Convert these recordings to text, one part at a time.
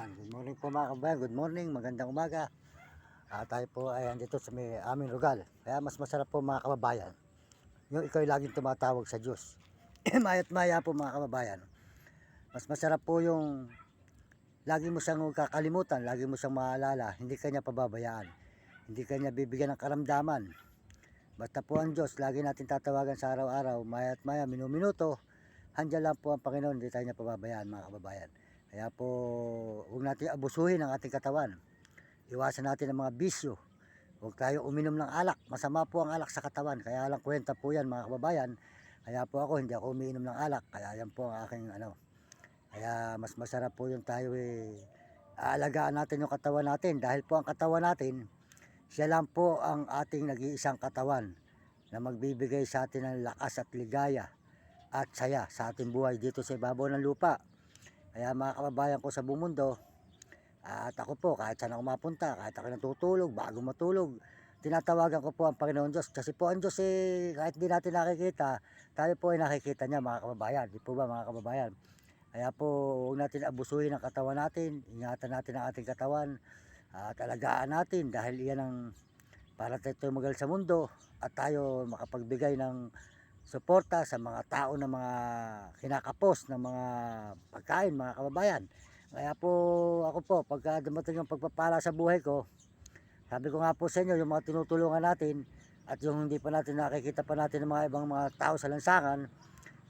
Ayan, good morning po mga kabayan, good morning, magandang umaga. Tayo po ay andito sa aming lugar. Kaya mas masarap po mga kababayan, yung ikaw ay laging tumatawag sa Diyos. Maya't maya po mga kababayan, mas masarap po yung lagi mo siyang kakalimutan, lagi mo siyang maalala, hindi kanya pababayaan, hindi kanya bibigyan ng karamdaman. Basta po ang Diyos, lagi natin tatawagan sa araw-araw, maya't maya, minuto, handyan lang po ang Panginoon, hindi tayo niya pababayaan mga kababayan. Kaya po, huwag natin abusuhin ang ating katawan. Iwasan natin ang mga bisyo. Huwag tayo uminom ng alak. Masama po ang alak sa katawan. Kaya lang kwenta po yan mga kababayan. Kaya po ako, hindi ako umiinom ng alak. Kaya yan po ang aking Kaya mas masarap po yung tayo aalagaan natin yung katawan natin. Dahil po ang katawan natin, siya lang po ang ating nag-iisang katawan na magbibigay sa atin ng lakas at ligaya at saya sa ating buhay dito sa ibabaw ng lupa. Kaya mga kababayan ko sa buong mundo, at ako po kahit saan ako mapunta, kahit ako natutulog, bago matulog, tinatawagan ko po ang Panginoon Diyos. Kasi po ang Diyos kahit di natin nakikita, tayo po ay nakikita niya mga kababayan. Di po ba mga kababayan? Kaya po huwag natin abusuhin ang katawan natin, ingatan natin ang ating katawan, at alagaan natin dahil iyan ang para tayo tumagal sa mundo at tayo makapagbigay ng suporta sa mga tao na mga kinakapos ng mga pagkain mga kababayan. Kaya po ako po pagka dumating yung pagpapala sa buhay ko, sabi ko nga po sa inyo yung mga tinutulungan natin at yung hindi pa natin nakikita pa natin ng mga ibang mga tao sa lansangan,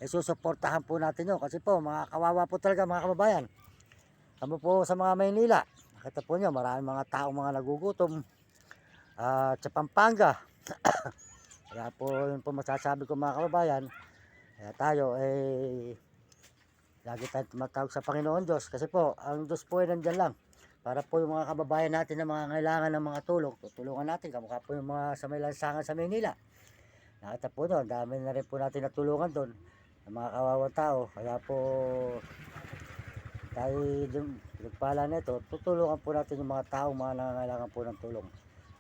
susuportahan po natin yun kasi po mga kawawa po talaga mga kababayan. Kamo po sa mga Maynila, nakita po nyo maraming mga tao mga nagugutom sa Pampanga. Kaya po yun po masasabi ko mga kababayan. Kaya tayo lagi tayong tumatawag sa Panginoon Diyos. Kasi po ang Diyos po ay nandyan lang para po yung mga kababayan natin na mga kailangan ng mga tulong, tutulungan natin. Kamukha po yung mga sa may lansangan sa Maynila. Nakita po nyo, dami na rin po natin natulungan doon ng mga kawawang tao. Kaya po tayo nagpala nito, tutulungan po natin yung mga tao mga nangangailangan po ng tulong.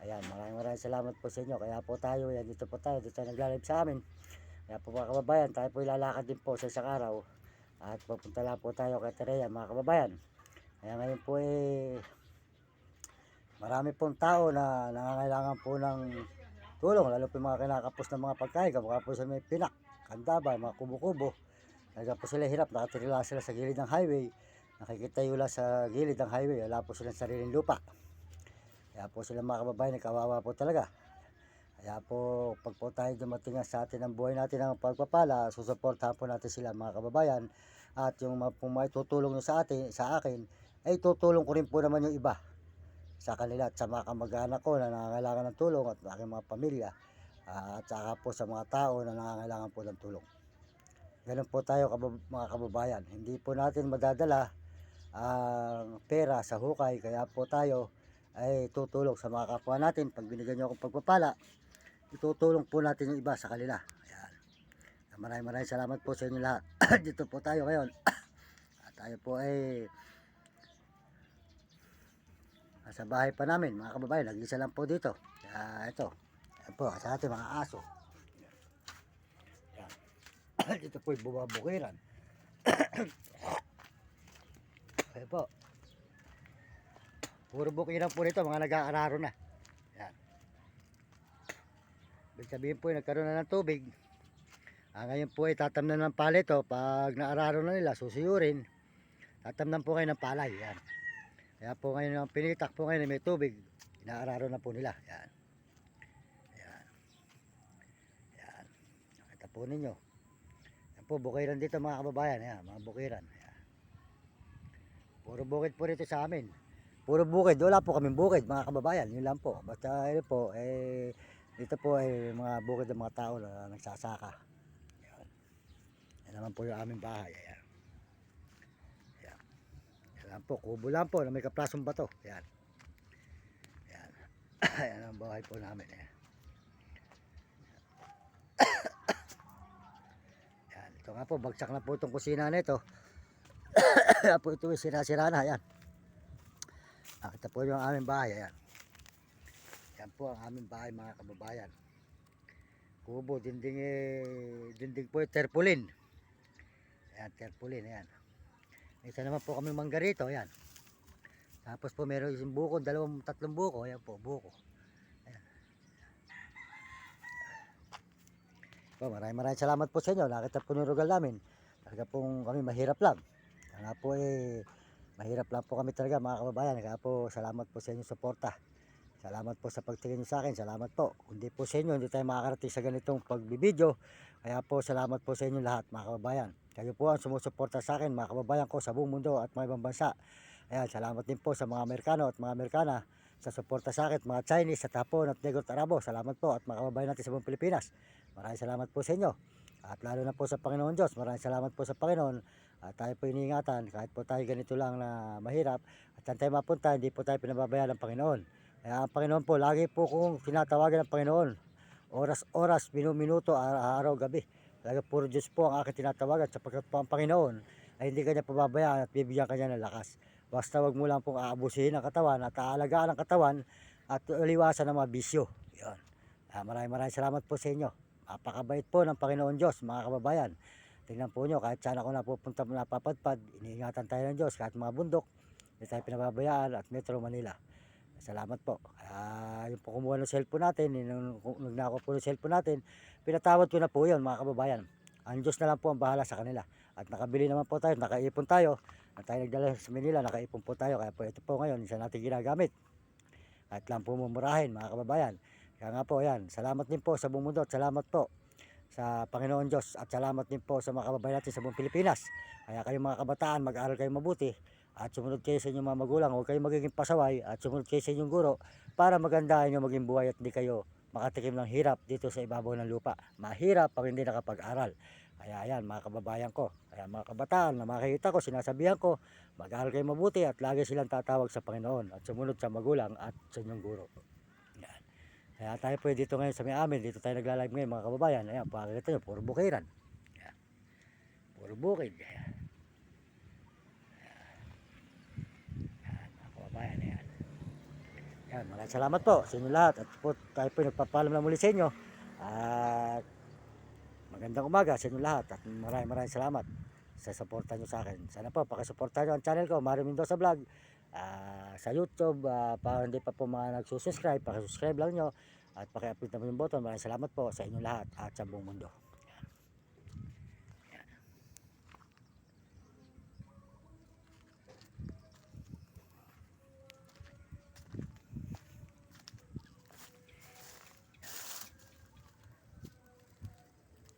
Ayan, maraming salamat po sa inyo. Kaya po tayo, yan, dito nagla-live sa amin. Kaya po mga kababayan, tayo po ilalakad din po sa isang araw. At pupunta lang po tayo kay Terea mga kababayan. Kaya ngayon po marami pong tao na nangangailangan po ng tulong. Lalo po yung mga kinakapos ng mga pagkain. Kamukha po sa may pinak, kandaba, mga kubo-kubo. Talaga po sila hirap, nakatirila sila sa gilid ng highway. Nakikita yula sa gilid ng highway, wala po silang sariling lupa. Kaya po sila mga kababayan, kawawa po talaga. Kaya po pag po tayo dumating sa atin ang buhay natin ng pagpapala, susuportahan po natin sila mga kababayan. At yung may tutulong sa akin, ay tutulong ko rin po naman yung iba sa kanila at sa mga kamag-anak ko na nangangailangan ng tulong at aking mga pamilya. At saka po sa mga tao na nangangailangan po ng tulong. Ganun po tayo mga kababayan. Hindi po natin madadala ang pera sa hukay. Kaya po tayo ay tutulong sa mga kapwa natin. Pag binigyan nyo akong pagpapala, itutulong po natin yung iba sa kanila. Ayan. Maraming salamat po sa inyo lahat. Dito po tayo ngayon. At tayo po ay nasa bahay pa namin mga kababayan. Nag-isa lang po dito. Kaya ito. Ayan po sa ating mga aso. Ayan. Dito po ay bumabukiran. Ayan po. Puro bukiran po nito. Mga nag-aararo na. Ayan. Ibig sabihin po nagkaroon na ng tubig. Ngayon po ay tatamnan ng palay ito. Pag naararo na nila, susuyurin. Tatamnan po kayo ng palay. Yan. Kaya po ngayon ang pinitak po ngayon may tubig. Inaararo na po nila. Yan. Yan. Yan. Nakita po ninyo. Yan po, bukiran dito mga kababayan. Yan, mga bukiran. Yan. Puro bukid po dito sa amin. Puro bukid. Wala po kaming bukid mga kababayan. Yun lang po. Basta yun po, dito po ay mga bukid ng mga tao na nagsasaka. Yan. Yan naman po yung aming bahay. Ayan. Ayan. Yan lang po. Kubo lang po na may kaplasong bato. Ayan. Ayan. Ayan ang bahay po namin. Ayan. Ayan. Ito nga po. Bagsak na po itong kusina nito. Ayan po ito. Sira-sira na. Ayan. Nakita po yung aming bahay. Ayan. Yan po ang aming bahay mga kababayan. Kubo, dinding po terpulin. Ayan, terpulin, ayan. Isa naman po kami mangga rito, ayan. Tapos po meron isang buko, tatlong buko. Ayan po, buko. Ayan. Po, maraming salamat po sa inyo. Nakita po ng Rugal namin. Talaga pong kami mahirap lang. Kaya po mahirap lang po kami talaga mga kababayan. Kaya po salamat po sa inyong suporta. Salamat po sa pagtingin niyo sa akin. Salamat po. Kundi po sa inyo, hindi tayo makakarating sa ganitong pagbibideo. Kaya po salamat po sa inyo lahat mga kababayan. Kayo po ang sumusuporta sa akin mga kababayan ko sa buong mundo at mga ibang bansa. Ayan, salamat din po sa mga Amerikano at mga Amerikana sa suporta sa akin, mga Chinese at Hapon at Negro at Arabo. Salamat po at mga kababayan natin sa buong Pilipinas. Maraming salamat po sa inyo. At lalo na po sa Panginoon Diyos. Maraming salamat po sa Panginoon. At tayo po iniingatan kahit po tayo ganito lang na mahirap. At saan tayo mapunta, hindi po tayo pinababayaan ng Panginoon. Kaya ang Panginoon po, lagi po kong tinatawagan ng Panginoon. Oras-oras, minuto, araw, gabi. Talaga puro Diyos po ang aking tinatawagan sapagkat po ang Panginoon ay hindi kanya pababayaan at bibigyan kanya ng lakas. Basta wag mo lang pong aabusihin ang katawan at aalagaan ang katawan at liwasan ng mga bisyo. Yun. Maraming salamat po sa inyo. Napakabait po ng Panginoon Diyos, mga kababayan. Tingnan po nyo, kahit saan ako napupunta, napapadpad, iniingatan tayo ng Diyos, kahit mga bundok, hindi tayo pinababayaan at Metro Manila. Salamat po. Yung po kumuha ng cellphone natin, nagnako po ng cellphone natin, pinatawad ko na po yun mga kababayan. Ang Diyos na lang po ang bahala sa kanila. At nakabili naman po tayo, nakaipon tayo. Na tayo nagdala sa Manila, nakaipon po tayo. Kaya po ito po ngayon, isa natin ginagamit. At lang po mumurahin mga kababayan. Kaya nga po yan, salamat din po sa buong mundo at salamat po sa Panginoon Diyos at salamat din po sa mga kababayan natin sa buong Pilipinas. Kaya kayong mga kabataan, mag-aaral kayong mabuti at sumunod kayo sa inyong mga magulang. Huwag kayong magiging pasaway at sumunod kayo sa inyong guro para maganda inyong maging buhay at hindi kayo makatikim ng hirap dito sa ibabaw ng lupa. Mahirap pag hindi nakapag-aral. Kaya ayan mga kababayan ko, kaya mga kabataan na makikita ko, sinasabihan ko, mag-aaral kayo mabuti at lagi silang tatawag sa Panginoon at sumunod sa magulang at sa inyong guro. Yan. Kaya tayo po dito ngayon sa may amin, dito tayo nagla-live ngayon mga kababayan. Ayan, pakikita nyo, puro bukiran. Ayan. Puro bukid. Ayan. Ayan, mga kababayan, ayan. Ayan, maraming salamat po sa inyo lahat. At po, tayo po nagpapaalam na muli sa inyo. At magandang umaga sa inyo lahat. At maraming salamat sa suporta nyo sa akin. Sana po, pakisuporta nyo ang channel ko, Mario Mendoza Vlog. Sa YouTube, para hindi pa po mga nagsusubscribe, pakisubscribe lang nyo at paki-upload naman yung button. Maraming salamat po sa inyo lahat at sa buong mundo.